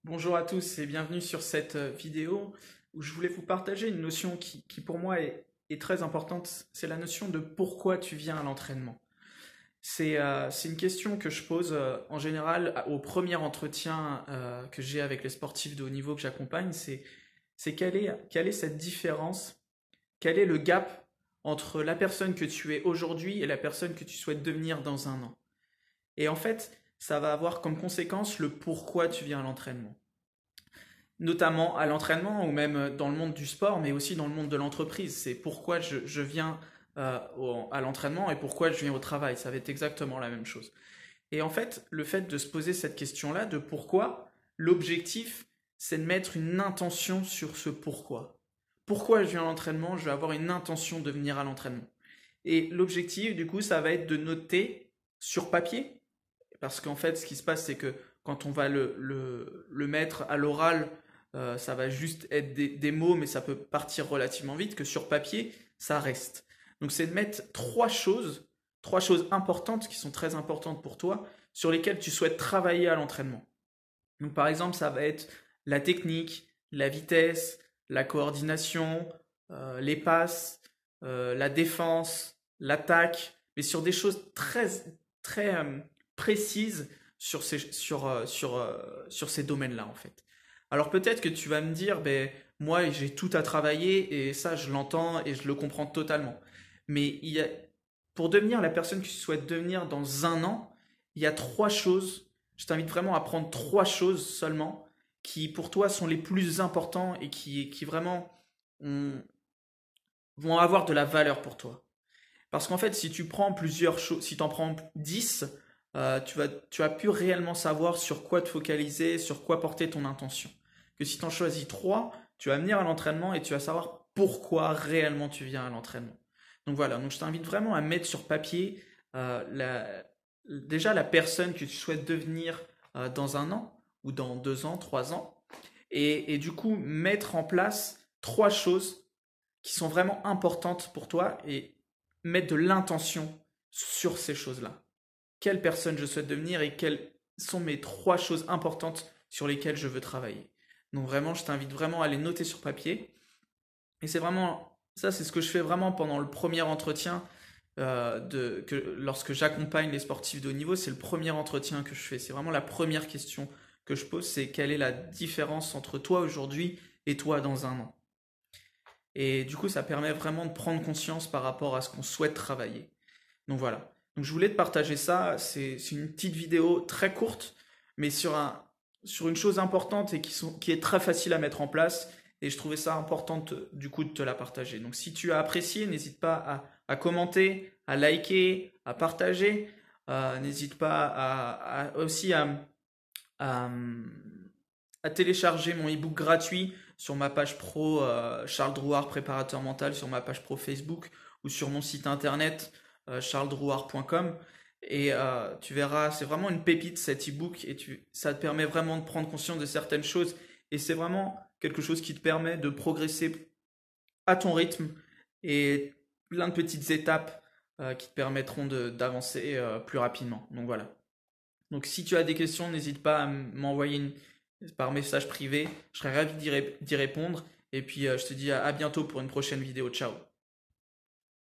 Bonjour à tous et bienvenue sur cette vidéo où je voulais vous partager une notion qui pour moi est très importante, c'est la notion de pourquoi tu viens à l'entraînement. C'est une question que je pose en général au premier entretien que j'ai avec les sportifs de haut niveau que j'accompagne, c'est quelle est cette différence, quel est le gap entre la personne que tu es aujourd'hui et la personne que tu souhaites devenir dans un an. Et en fait, ça va avoir comme conséquence le pourquoi tu viens à l'entraînement, notamment à l'entraînement ou même dans le monde du sport, mais aussi dans le monde de l'entreprise. C'est pourquoi je viens à l'entraînement et pourquoi je viens au travail. Ça va être exactement la même chose. Et en fait, le fait de se poser cette question-là de pourquoi, l'objectif, c'est de mettre une intention sur ce pourquoi. Pourquoi je viens à l'entraînement? Je vais avoir une intention de venir à l'entraînement. Et l'objectif, du coup, ça va être de noter sur papier, parce qu'en fait, ce qui se passe, c'est que quand on va le mettre à l'oral, ça va juste être des mots, mais ça peut partir relativement vite, que sur papier, ça reste. Donc c'est de mettre trois choses importantes qui sont très importantes pour toi, sur lesquelles tu souhaites travailler à l'entraînement. Donc par exemple, ça va être la technique, la vitesse, la coordination, les passes, la défense, l'attaque, mais sur des choses très précises sur ces domaines-là en fait. Alors peut-être que tu vas me dire, ben moi j'ai tout à travailler et ça je l'entends et je le comprends totalement. Mais pour devenir la personne que tu souhaites devenir dans un an, il y a trois choses. Je t'invite vraiment à prendre trois choses seulement qui pour toi sont les plus importants et qui vraiment ont- vont avoir de la valeur pour toi. Parce qu'en fait, si tu prends plusieurs choses, si tu en prends 10, tu vas plus réellement savoir sur quoi te focaliser, sur quoi porter ton intention. Que si tu en choisis 3, tu vas venir à l'entraînement et tu vas savoir pourquoi réellement tu viens à l'entraînement. Donc voilà, donc je t'invite vraiment à mettre sur papier déjà la personne que tu souhaites devenir dans un an, ou dans 2 ans, 3 ans, et du coup mettre en place trois choses qui sont vraiment importantes pour toi et mettre de l'intention sur ces choses-là. Quelle personne je souhaite devenir et quelles sont mes trois choses importantes sur lesquelles je veux travailler. Donc vraiment, je t'invite vraiment à les noter sur papier. Et c'est vraiment, ça c'est ce que je fais vraiment pendant le premier entretien lorsque j'accompagne les sportifs de haut niveau, c'est le premier entretien que je fais. C'est vraiment la première question que je pose, c'est quelle est la différence entre toi aujourd'hui et toi dans un an. Et du coup, ça permet vraiment de prendre conscience par rapport à ce qu'on souhaite travailler. Donc voilà. Donc je voulais te partager ça. C'est une petite vidéo très courte, mais sur une chose importante et qui est très facile à mettre en place. Et je trouvais ça important du coup de te la partager. Donc si tu as apprécié, n'hésite pas à commenter, à liker, à partager. N'hésite pas aussi à, à télécharger mon e-book gratuit sur ma page pro Charles Drouard, préparateur mental, sur ma page pro Facebook ou sur mon site internet charlesdrouard.com. Et tu verras, c'est vraiment une pépite cet e-book et ça te permet vraiment de prendre conscience de certaines choses. Et c'est vraiment quelque chose qui te permet de progresser à ton rythme et plein de petites étapes qui te permettront d'avancer plus rapidement. Donc voilà. Donc si tu as des questions, n'hésite pas à m'envoyer par message privé. Je serai ravi d'y répondre. Et puis je te dis à bientôt pour une prochaine vidéo. Ciao.